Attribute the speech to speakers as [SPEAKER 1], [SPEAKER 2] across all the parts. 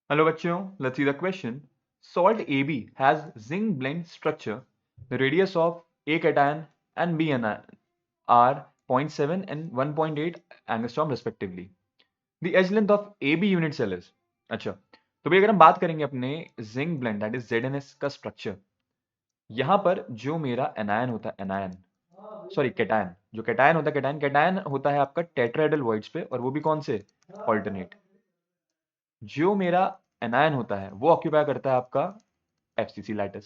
[SPEAKER 1] Hello बच्चों, let's see the question. Salt AB has zinc blende structure. The radius of A cation and B anion are 0.7 and 1.8 angstrom respectively. The edge length of AB unit cell is. अच्छा, तो भाई अगर हम बात करेंगे अपने zinc blende that is ZNS का structure, यहाँ पर जो मेरा एनायन होता है, एनायन सॉरी कैटायन, जो कैटायन होता है, कैटायन होता है आपका टेट्राहेड्रल वॉइड्स पे, और वो भी कौन से, ऑल्टरनेट। जो मेरा एनायन होता है वो ऑक्यूपाई करता है आपका एफसीसी लैटिस।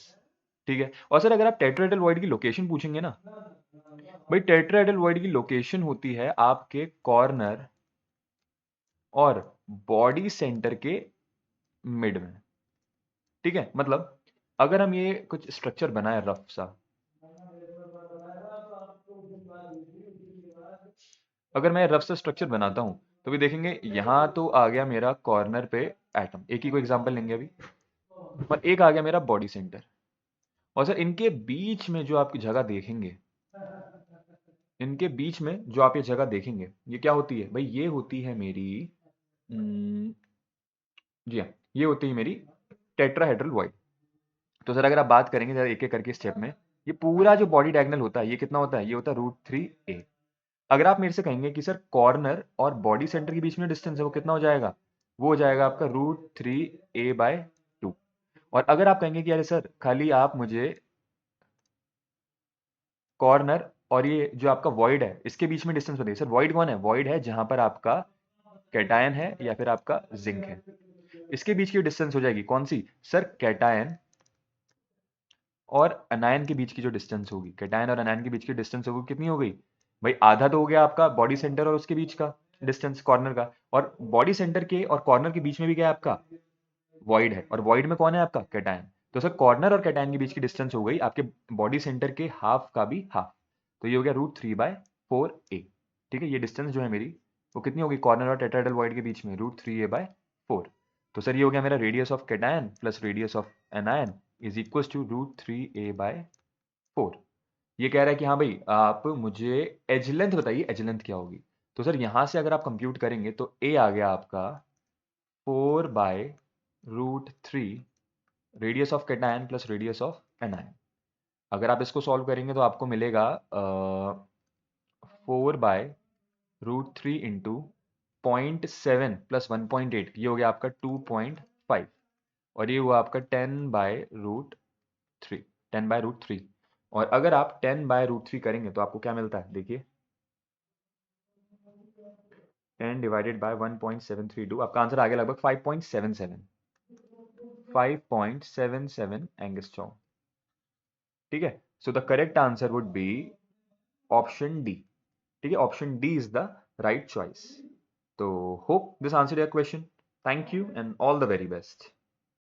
[SPEAKER 1] ठीक है, और सर अगर आप टेट्राहेड्रल वॉइड की लोकेशन पूछेंगे ना, भाई टेट्राहेड्रल वॉइड की लोकेशन होती है आपके कॉर्नर और बॉडी सेंटर के मिड में। ठीक है, मतलब अगर हम ये कुछ स्ट्रक्चर बनाए रफ सा, अगर मैं रफ सा स्ट्रक्चर बनाता हूं तो भी देखेंगे यहां तो आ गया मेरा कॉर्नर पे एटम, एक ही को एग्जांपल लेंगे अभी, और एक आ गया मेरा बॉडी सेंटर। और सर इनके बीच में जो आप जगह देखेंगे, इनके बीच में जो आप ये जगह देखेंगे, ये क्या होती है भाई, ये होती है मेरी हम्म, जी हाँ, ये होती है मेरी टेट्राहेड्रल वॉइड। तो सर अगर आप बात करेंगे जरा एक एक करके स्टेप में, ये पूरा जो बॉडी डायगोनल होता है ये कितना होता है, ये होता है √3a। अगर आप मेरे से कहेंगे कि सर कॉर्नर और बॉडी सेंटर के बीच में डिस्टेंस है वो कितना हो जाएगा, वो हो जाएगा आपका √3a/2। और अगर आप कहेंगे कि अरे सर खाली आप मुझे कॉर्नर और ये जो आपका वॉइड है इसके बीच में डिस्टेंस बताइए, सर वॉइड कौन है, वॉइड है जहां पर आपका कैटायन है या फिर आपका जिंक है, इसके बीच की डिस्टेंस हो जाएगी कौन सी, सर कैटायन और अनायन के बीच की जो डिस्टेंस होगी, कैटायन और अनायन के बीच की डिस्टेंस होगी, कितनी हो गई भाई, आधा तो हो गया आपका बॉडी सेंटर और उसके बीच का डिस्टेंस कॉर्नर का, और बॉडी सेंटर के और कॉर्नर के बीच में भी क्या है आपका, वॉइड है, और वॉइड में कौन है आपका कैटायन। तो सर कॉर्नर और कैटायन के बीच की डिस्टेंस हो गई आपके बॉडी सेंटर के हाफ का भी हाफ, तो ये हो गया √3/4a। ठीक है, ये डिस्टेंस जो है मेरी वो कितनी होगी कॉर्नर और टेट्राहेड्रल वॉइड के बीच में, √3a/4। तो सर ये हो गया मेरा radius of cation plus radius of anion is equal to √3a/4। ये कह रहा है कि हाँ भाई आप मुझे एज लेंथ बताइए, एज लेंथ क्या होगी। तो सर यहां से अगर आप कंप्यूट करेंगे तो a आ गया आपका 4/√3 radius of cation plus radius of anion. अगर आप इसको सॉल्व करेंगे तो आपको मिलेगा 4/√3 इंटू 0.7 प्लस 1.8, ये हो गया आपका 2.5, और ये हुआ आपका 10/√3, 10/√3। और अगर आप 10/√3 करेंगे तो आपको क्या मिलता है, देखिए 10 डिवाइडेड बाय 1.732, आपका आंसर आ गया लगभग 5.77, 5.77 एंगस्ट्रॉम। ठीक है, so the correct answer would be option D. ठीक है, option D is the right choice. तो hope this answer your question. Thank you and all the very best.